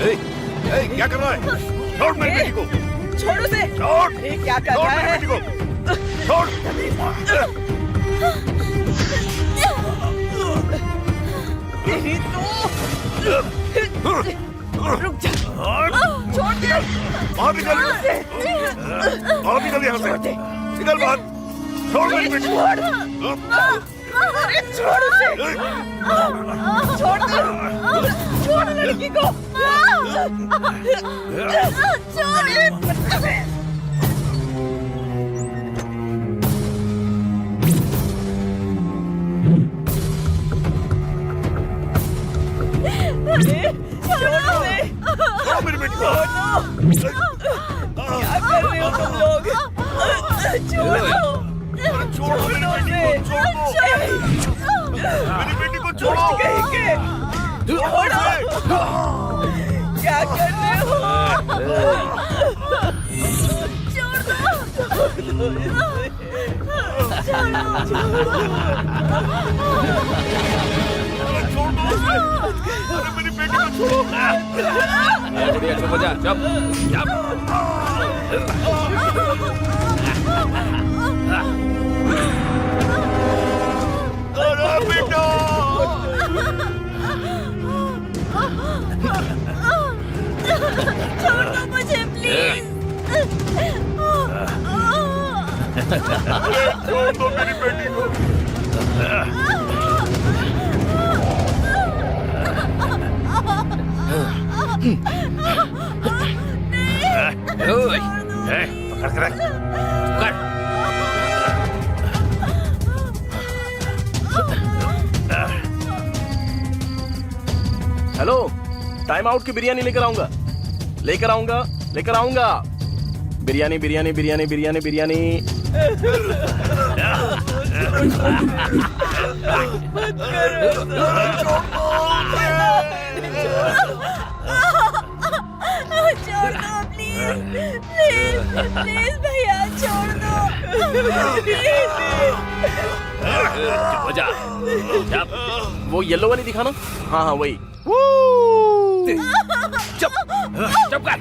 क्या कर रहा है? छोड़ मेरी बेटी को। छोड़ उसे। छोड़। क्या कर रहा है? बेटी को छोड़। तेरी तो रुक जा। छोड़ दे। बाहर निकल। बाहर निकल यहाँ से। निकल बाहर। छोड़ मेरी बेटी को। अरे छोड़ उसे। छोड़ दे। छोड़ लड़की को। छोड़ो मेरी बेटी को। क्या कर रहे हो तुम लोग? छोड़ो। छोड़ो मेरी बेटी को। छोड़ो मेरी बेटी को। छोड़ो। छोड़ो। क्या कर रहे हो? अरे मेरी बेटी को छोड़ो। बढ़िया चुप हो जा। चुप। अरे बेटा। छोड़ दो मुझे प्लीज। छोड़ दो मेरी बेटी को। पकड़ कर रख। हेलो, टाइम आउट की बिरयानी लेकर आऊंगा। बिरयानी बिरयानी बिरयानी बिरयानी बिरयानी। छोड़ दो प्लीज। प्लीज भैया छोड़ दो। चुप हो जा। चुप। वो येलो वाली दिखाना। हाँ हाँ वही। चुप। चुप कर।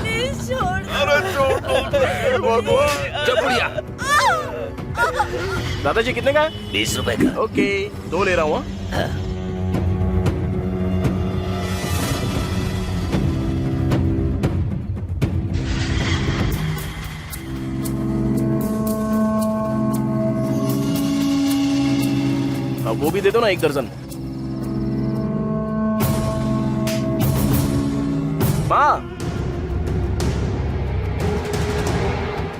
प्लीज छोड़ दो। अरे छोड़ दो। चुप बुढ़िया। दादाजी कितने का है? 20 रुपए का। ओके, 2 ले रहा हूँ। अब वो भी दे दो ना, 1 दर्जन। माँ,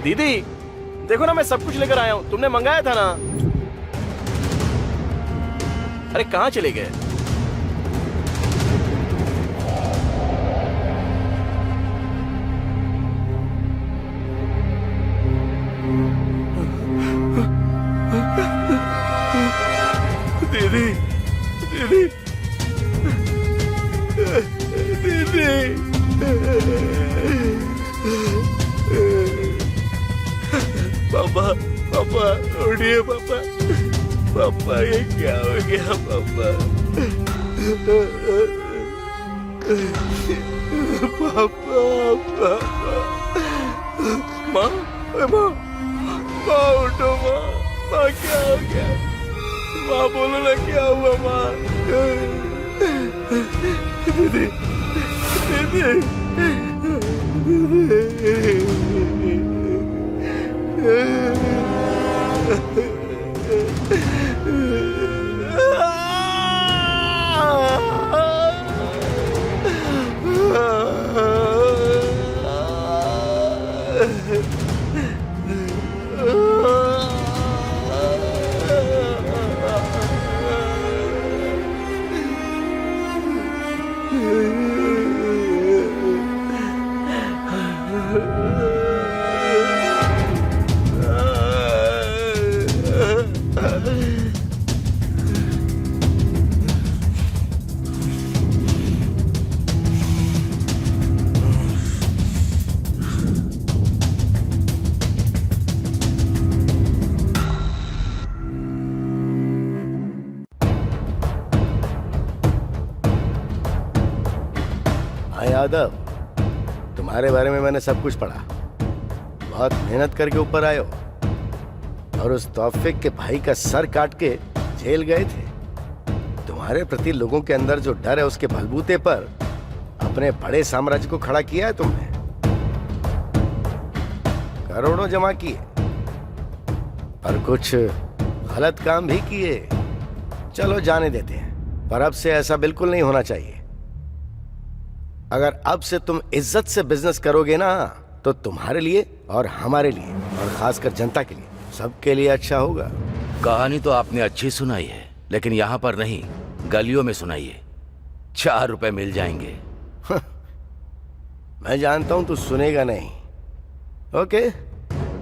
दीदी देखो ना, मैं सब कुछ लेकर आया हूँ। तुमने मंगाया था ना। अरे कहाँ चले गए? दीदी दीदी दीदी। पापा पापा उठिए पापा। पापा ये क्या हो गया पापा? पापा पापा। माँ माँ माँ उठो माँ। माँ क्या हो गया? माँ बोलो ना क्या हुआ माँ? दीदी यादव, तुम्हारे बारे में मैंने सब कुछ पढ़ा। बहुत मेहनत करके ऊपर आए हो और उस तौफीक के भाई का सर काट के जेल गए थे। तुम्हारे प्रति लोगों के अंदर जो डर है उसके बलबूते पर अपने बड़े साम्राज्य को खड़ा किया है तुमने। करोड़ों जमा किए और कुछ गलत काम भी किए। चलो जाने देते हैं, पर अब से ऐसा बिल्कुल नहीं होना चाहिए। अगर अब से तुम इज्जत से बिजनेस करोगे ना तो तुम्हारे लिए और हमारे लिए और खासकर जनता के लिए, सबके लिए अच्छा होगा। कहानी तो आपने अच्छी सुनाई है, लेकिन यहाँ पर नहीं, गलियों में सुनाइए। 4 रुपए मिल जाएंगे। मैं जानता हूं तू सुनेगा नहीं। ओके,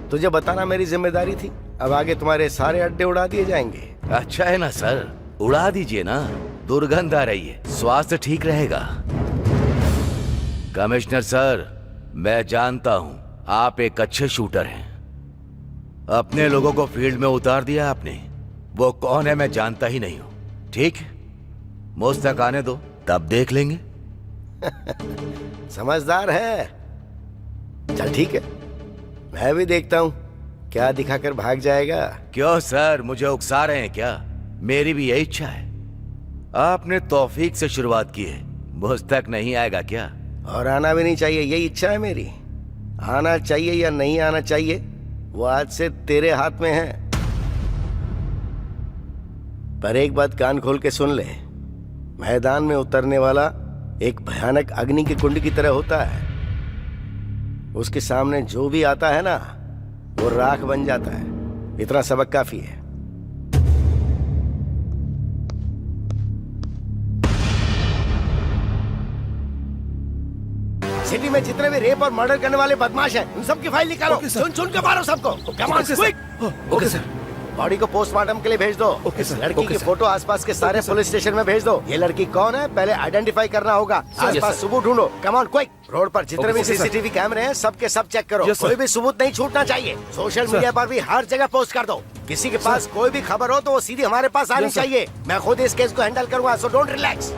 तुझे बताना मेरी जिम्मेदारी थी। अब आगे तुम्हारे सारे अड्डे उड़ा दिए जाएंगे। अच्छा है ना सर, उड़ा दीजिए ना, दुर्गंध आ रही है, स्वास्थ्य ठीक रहेगा। कमिश्नर सर, मैं जानता हूं आप एक अच्छे शूटर हैं। अपने लोगों को फील्ड में उतार दिया आपने। वो कौन है मैं जानता ही नहीं हूं। ठीक, मुझ तक आने दो, तब देख लेंगे। समझदार है। चल ठीक है, मैं भी देखता हूं क्या दिखाकर भाग जाएगा। क्यों सर, मुझे उकसा रहे हैं क्या? मेरी भी यही इच्छा है। आपने तौफीक से शुरुआत की है, मुझ तक नहीं आएगा क्या? और आना भी नहीं चाहिए, यही इच्छा है मेरी। आना चाहिए या नहीं आना चाहिए वो आज से तेरे हाथ में है। पर एक बात कान खोल के सुन ले, मैदान में उतरने वाला एक भयानक अग्नि की कुंड की तरह होता है। उसके सामने जो भी आता है ना वो राख बन जाता है। इतना सबक काफी है। सिटी में जितने भी रेप और मर्डर करने वाले बदमाश हैं, उन सबकी फाइल निकालो। चुन चुन के मारो सबको। Come on quick. Okay sir. Body को पोस्टमार्टम के लिए भेज दो। इस लड़की की फोटो आसपास के सारे पुलिस स्टेशन में भेज दो। ये लड़की कौन है पहले आइडेंटिफाई करना होगा। आसपास सबूत ढूंढो। Come on quick. रोड पर जितने भी सीसीटीवी कैमरे हैं सबके सब चेक करो। कोई भी सबूत नहीं छूटना चाहिए। सोशल मीडिया पर भी हर जगह पोस्ट कर दो। किसी के पास कोई भी खबर हो तो वो सीधी हमारे पास आनी चाहिए। मैं खुद इस केस को हैंडल करूंगा, सो डोंट रिलैक्स।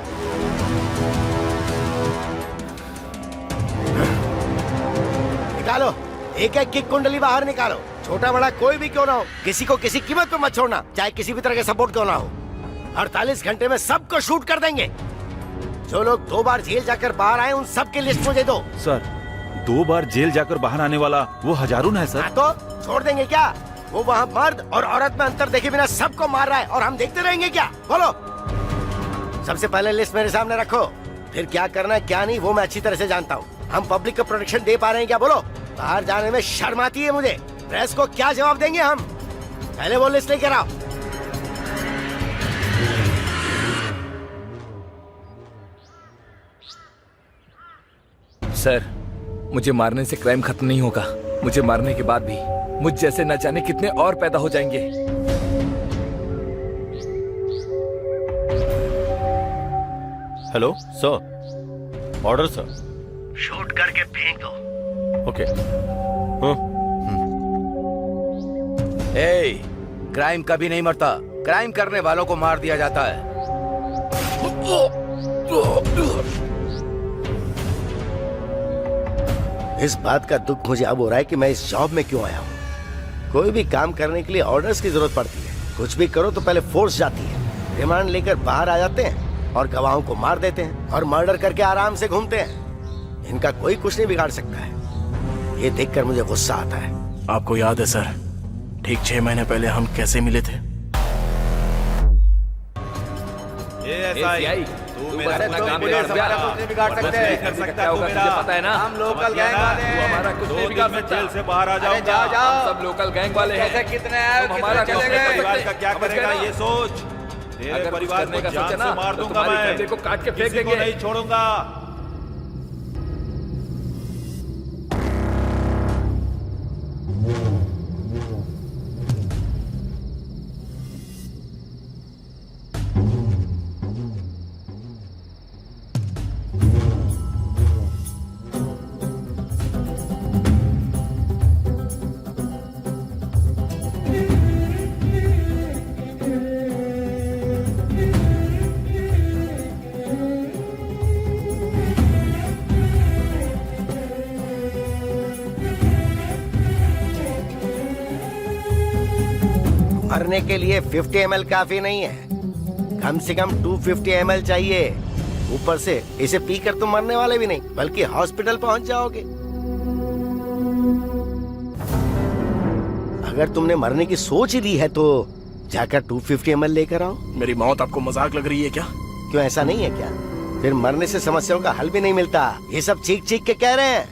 निकालो, एक एक की कुंडली बाहर निकालो। छोटा बड़ा कोई भी क्यों ना हो, किसी को किसी कीमत पे मत छोड़ना, चाहे किसी भी तरह का सपोर्ट क्यों ना हो। 48 घंटे में सबको शूट कर देंगे। जो लोग 2 बार जेल जाकर बाहर आए उन सब की लिस्ट मुझे दो। सर, 2 बार जेल जाकर बाहर आने वाला वो हजारून है सर। तो छोड़ देंगे क्या? वो वहाँ मर्द और औरत में अंतर देखे बिना सबको मार रहा है और हम देखते रहेंगे क्या? बोलो। सबसे पहले लिस्ट मेरे सामने रखो, फिर क्या करना है क्या नहीं वो मैं अच्छी तरह से जानता हूँ। हम पब्लिक को प्रोटेक्शन दे पा रहे हैं क्या? बोलो। बाहर जाने में शर्म आती है मुझे। प्रेस को क्या जवाब देंगे हम? पहले वो लिस्ट लेकर आओ। सर, मुझे मारने से क्राइम खत्म नहीं होगा। मुझे मारने के बाद भी मुझ जैसे न जाने कितने और पैदा हो जाएंगे। Hello sir, order sir. Shoot करके फेंक दो। ओके। ए, क्राइम कभी नहीं मरता, क्राइम करने वालों को मार दिया जाता है। इस बात का दुख मुझे अब हो रहा है कि मैं इस जॉब में क्यों आया हूँ। कोई भी काम करने के लिए ऑर्डर्स की जरूरत पड़ती है। कुछ भी करो तो पहले फोर्स जाती है। रिमांड लेकर बाहर आ जाते हैं और गवाहों को मार देते हैं और मर्डर करके आराम से घूमते हैं। इनका कोई कुछ नहीं बिगाड़ सकता है। ये देखकर मुझे गुस्सा आता है। आपको याद है सर, ठीक 6 महीने पहले हम कैसे मिले थे? तू मेरा अपना काम बिगाड़ सकता है, तुझे पता है ना? हम लोकल गैंग वाले हैं। हमारा कुछ नहीं बिगाड़ सकता। जेल से बाहर आ जाओ। जाओ, सब लोकल गैंग वाले हैं। कैसे कितने आए, हमारा चले गए? परिवार का क्या करेगा ये सोच। तेरे परिवार को जान से मार दूंगा मैं, को काट के फेंक किसी को देंगे। नहीं छोड़ूंगा। मरने के लिए 50 ml काफी नहीं है, कम से कम 250 ml चाहिए। ऊपर से इसे पीकर तुम मरने वाले भी नहीं बल्कि हॉस्पिटल पहुंच जाओगे। अगर तुमने मरने की सोच ही ली है तो जाकर 250 ml लेकर आओ। मेरी मौत आपको मजाक लग रही है क्या? क्यों, ऐसा नहीं है क्या? फिर मरने से समस्याओं का हल भी नहीं मिलता। ये सब चीख चीख के कह रहे हैं।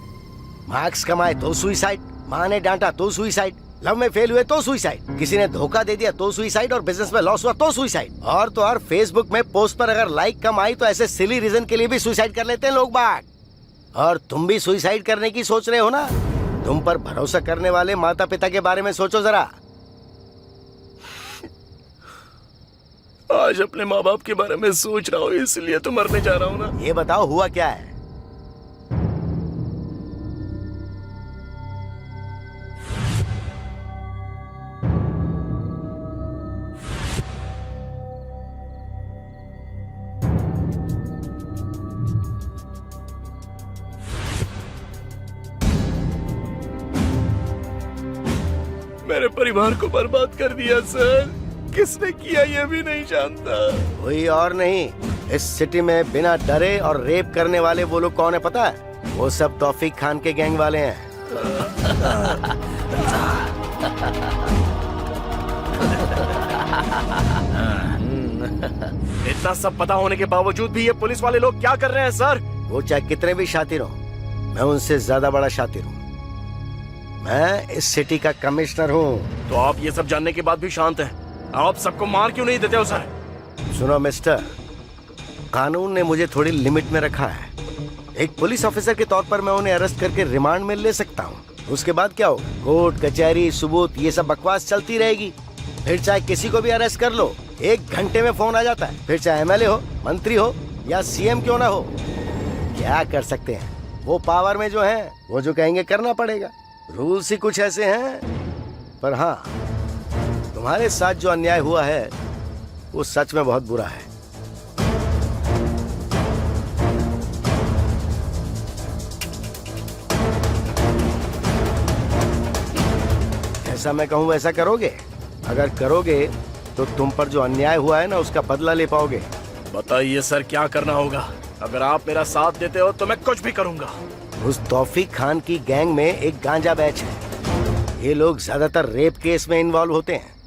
मार्क्स कमाए तो सुइसाइड, माँ ने डांटा तो सुइसाइड, लव में फेल हुए तो सुइसाइड, किसी ने धोखा दे दिया तो सुइसाइड, और बिजनेस में लॉस हुआ तो सुइसाइड। और तो और फेसबुक में पोस्ट पर अगर लाइक कम आई तो ऐसे सिली रीजन के लिए भी सुइसाइड कर लेते हैं लोग बाग। और तुम भी सुइसाइड करने की सोच रहे हो ना? तुम पर भरोसा करने वाले माता पिता के बारे में सोचो जरा। आज अपने माँ बाप के बारे में सोच रहा हूँ, इसलिए तो मरने जा रहा हूँ ना। ये बताओ हुआ क्या है? मेरे परिवार को बर्बाद कर दिया सर। किसने किया ये भी नहीं जानता। कोई और नहीं, इस सिटी में बिना डरे और रेप करने वाले वो लोग कौन है पता है? वो सब तौफीक खान के गैंग वाले हैं। इतना सब पता होने के बावजूद भी ये पुलिस वाले लोग क्या कर रहे हैं सर? वो चाहे कितने भी शातिर हो, मैं उनसे ज्यादा बड़ा शातिर हूँ। मैं इस सिटी का कमिश्नर हूँ। तो आप ये सब जानने के बाद भी शांत हैं? आप सबको मार क्यों नहीं देते हो सर? सुनो मिस्टर, कानून ने मुझे थोड़ी लिमिट में रखा है। एक पुलिस ऑफिसर के तौर पर मैं उन्हें अरेस्ट करके रिमांड में ले सकता हूँ। उसके बाद क्या होगा? कोर्ट कचहरी सबूत ये सब बकवास चलती रहेगी। फिर चाहे किसी को भी अरेस्ट कर लो, 1 घंटे में फोन आ जाता है। फिर चाहे एमएलए हो, मंत्री हो या सीएम क्यों ना हो, क्या कर सकते हैं? वो पावर में जो है वो जो कहेंगे करना पड़ेगा। रूल्स ही कुछ ऐसे हैं। पर हाँ, तुम्हारे साथ जो अन्याय हुआ है वो सच में बहुत बुरा है। जैसा मैं कहूं वैसा करोगे? अगर करोगे तो तुम पर जो अन्याय हुआ है ना उसका बदला ले पाओगे। बताइए सर, क्या करना होगा? अगर आप मेरा साथ देते हो तो मैं कुछ भी करूंगा। उस तौफीक खान की गैंग में एक गांजा बैच है। ये लोग ज्यादातर रेप केस में इन्वॉल्व होते हैं।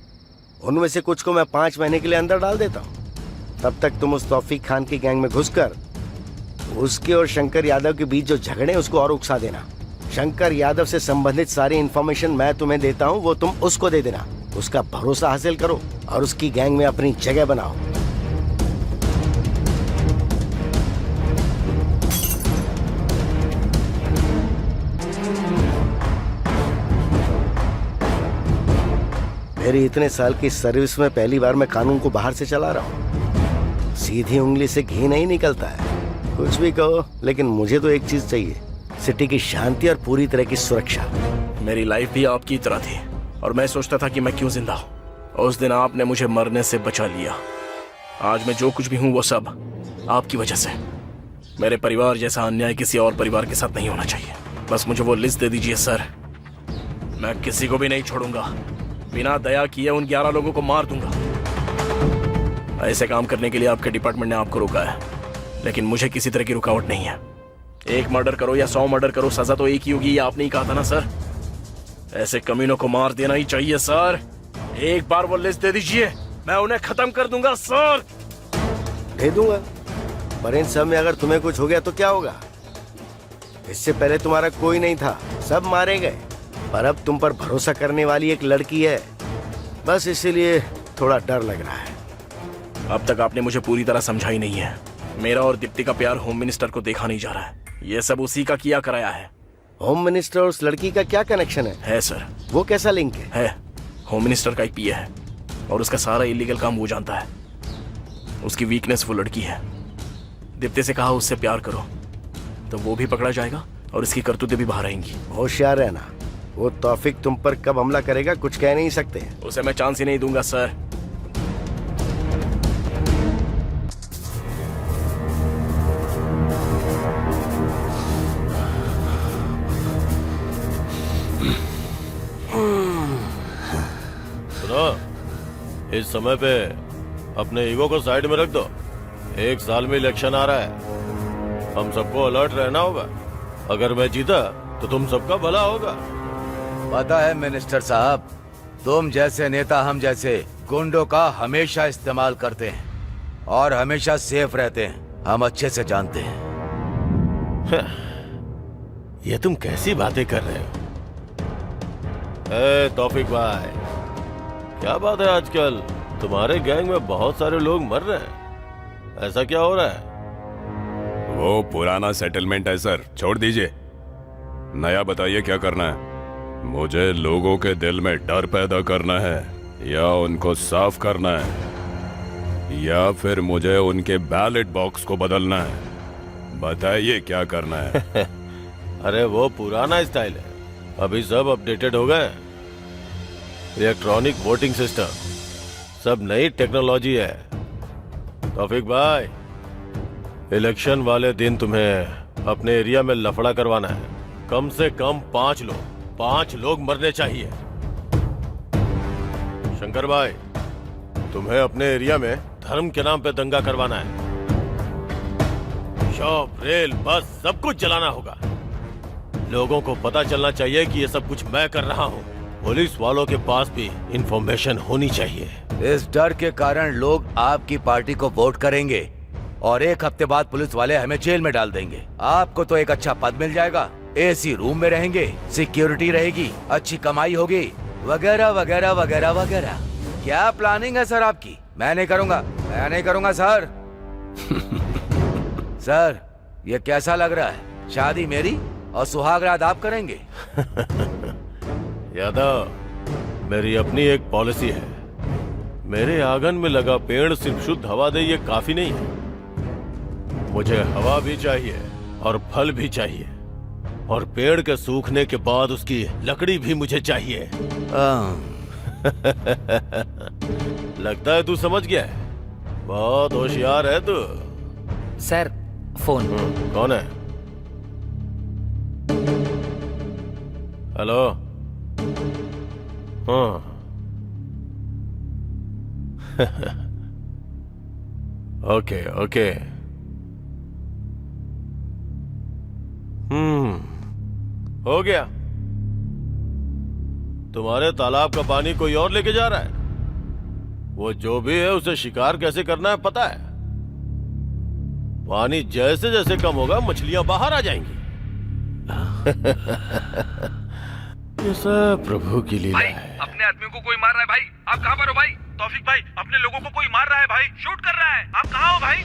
उनमें से कुछ को मैं 5 महीने के लिए अंदर डाल देता हूँ। तब तक तुम उस तौफीक खान की गैंग में घुसकर उसके और शंकर यादव के बीच जो झगड़े उसको और उकसा देना। शंकर यादव से संबंधित सारी इंफॉर्मेशन मैं तुम्हें देता हूँ, वो तुम उसको दे देना। उसका भरोसा हासिल करो और उसकी गैंग में अपनी जगह बनाओ। मेरी इतने साल की सर्विस में पहली बार मैं कानून को बाहर से चला रहा हूँ। सीधी उंगली से घी नहीं निकलता है। कुछ भी कहो, लेकिन मुझे तो एक चीज चाहिए, सिटी की शांति और पूरी तरह की सुरक्षा। मेरी लाइफ भी आपकी तरह थी और मैं सोचता था कि मैं क्यों जिंदा हूँ। उस दिन आपने मुझे मरने से बचा लिया। आज मैं जो कुछ भी हूँ वो सब आपकी वजह से। मेरे परिवार जैसा अन्याय किसी और परिवार के साथ नहीं होना चाहिए। बस मुझे वो लिस्ट दे दीजिए सर, मैं किसी को भी नहीं छोड़ूंगा। बिना दया किए उन 11 लोगों को मार दूंगा। ऐसे काम करने के लिए आपके डिपार्टमेंट ने आपको रोका है, लेकिन मुझे किसी तरह की रुकावट नहीं है। 1 मर्डर करो या 100 मर्डर करो, सजा तो एक ही होगी, ये आपने ही कहा था ना सर। ऐसे कमीनों को मार देना ही चाहिए सर। एक बार वो लिस्ट दे दीजिए, मैं उन्हें खत्म कर दूंगा सर। दे दूंगा, पर इन सब में अगर तुम्हें कुछ हो गया तो क्या होगा? इससे पहले तुम्हारा कोई नहीं था, सब मारे गए। पर अब तुम पर भरोसा करने वाली एक लड़की है, बस इसीलिए थोड़ा डर लग रहा है। अब तक आपने मुझे पूरी तरह समझा ही नहीं है। मेरा और दीप्ति का प्यार होम मिनिस्टर को देखा नहीं जा रहा है। ये सब उसी का किया कराया है। होम मिनिस्टर और उस लड़की का क्या कनेक्शन है सर। वो कैसा लिंक है? होम मिनिस्टर का एक पीए है और उसका सारा इलीगल काम वो जानता है। उसकी वीकनेस वो लड़की है। दीप्ति से कहा उससे प्यार करो तो वो भी पकड़ा जाएगा और इसकी करतूतें भी बाहर आएंगी। होशियार रहना, वो तौफीक तुम पर कब हमला करेगा कुछ कह नहीं सकते। उसे मैं चांस ही नहीं दूंगा सर। सुनो, इस समय पे अपने ईगो को साइड में रख दो। 1 साल में इलेक्शन आ रहा है, हम सबको अलर्ट रहना होगा। अगर मैं जीता तो तुम सबका भला होगा। पता है मिनिस्टर साहब, तुम जैसे नेता हम जैसे गुंडों का हमेशा इस्तेमाल करते हैं और हमेशा सेफ रहते हैं। हम अच्छे से जानते हैं। ये तुम कैसी बातें कर रहे हो? ए तौफीक भाई, क्या बात है आजकल तुम्हारे गैंग में बहुत सारे लोग मर रहे हैं, ऐसा क्या हो रहा है? वो पुराना सेटलमेंट है सर, छोड़ दीजिए। नया बताइए क्या करना है? मुझे लोगों के दिल में डर पैदा करना है या उनको साफ करना है या फिर मुझे उनके बैलेट बॉक्स को बदलना है? बताइए क्या करना है? अरे वो पुराना स्टाइल है, अभी सब अपडेटेड हो गए। इलेक्ट्रॉनिक वोटिंग सिस्टम, सब नई टेक्नोलॉजी है। तौफीक भाई, इलेक्शन वाले दिन तुम्हें अपने एरिया में लफड़ा करवाना है। कम से कम 5 लोग मरने चाहिए। शंकर भाई, तुम्हें अपने एरिया में धर्म के नाम पे दंगा करवाना है। शॉप, रेल, बस सब कुछ जलाना होगा। लोगों को पता चलना चाहिए कि ये सब कुछ मैं कर रहा हूँ। पुलिस वालों के पास भी इंफॉर्मेशन होनी चाहिए। इस डर के कारण लोग आपकी पार्टी को वोट करेंगे और 1 हफ्ते बाद पुलिस वाले हमें जेल में डाल देंगे। आपको तो एक अच्छा पद मिल जाएगा, एसी रूम में रहेंगे, सिक्योरिटी रहेगी, अच्छी कमाई होगी, वगैरह वगैरह वगैरह वगैरह। क्या प्लानिंग है सर आपकी? मैं नहीं करूंगा सर। सर, ये कैसा लग रहा है? शादी मेरी और सुहागरात आप करेंगे? यादव, मेरी अपनी एक पॉलिसी है। मेरे आंगन में लगा पेड़ सिर्फ शुद्ध हवा दे ये काफी नहीं है। मुझे हवा भी चाहिए और फल भी चाहिए, और पेड़ के सूखने के बाद उसकी लकड़ी भी मुझे चाहिए। लगता है तू समझ गया है। बहुत होशियार है तू। Sir, phone. कौन है? हेलो। हाँ। Okay okay. हो गया। तुम्हारे तालाब का पानी कोई और लेके जा रहा है। वो जो भी है उसे शिकार कैसे करना है पता है। पानी जैसे जैसे कम होगा मछलियां बाहर आ जाएंगी। ये सब प्रभु की लीला है। अपने आदमी को कोई मार रहा है भाई। आप कहाँ पर हो भाई? तौफीक भाई, अपने लोगों को कोई मार रहा है भाई, शूट कर रहा है। आप कहाँ हो भाई?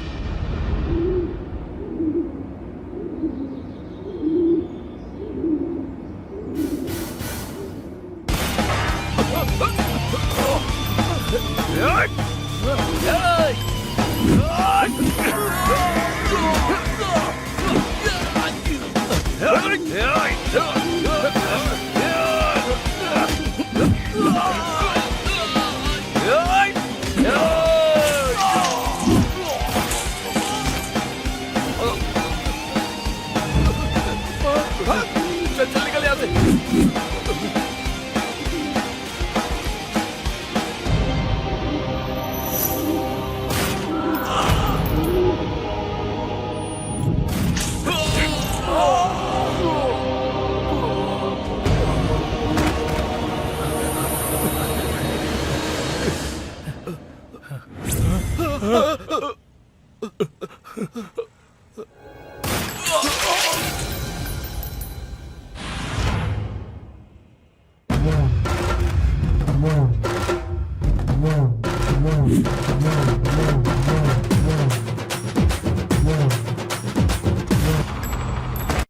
चल निकल यहाँ से। No.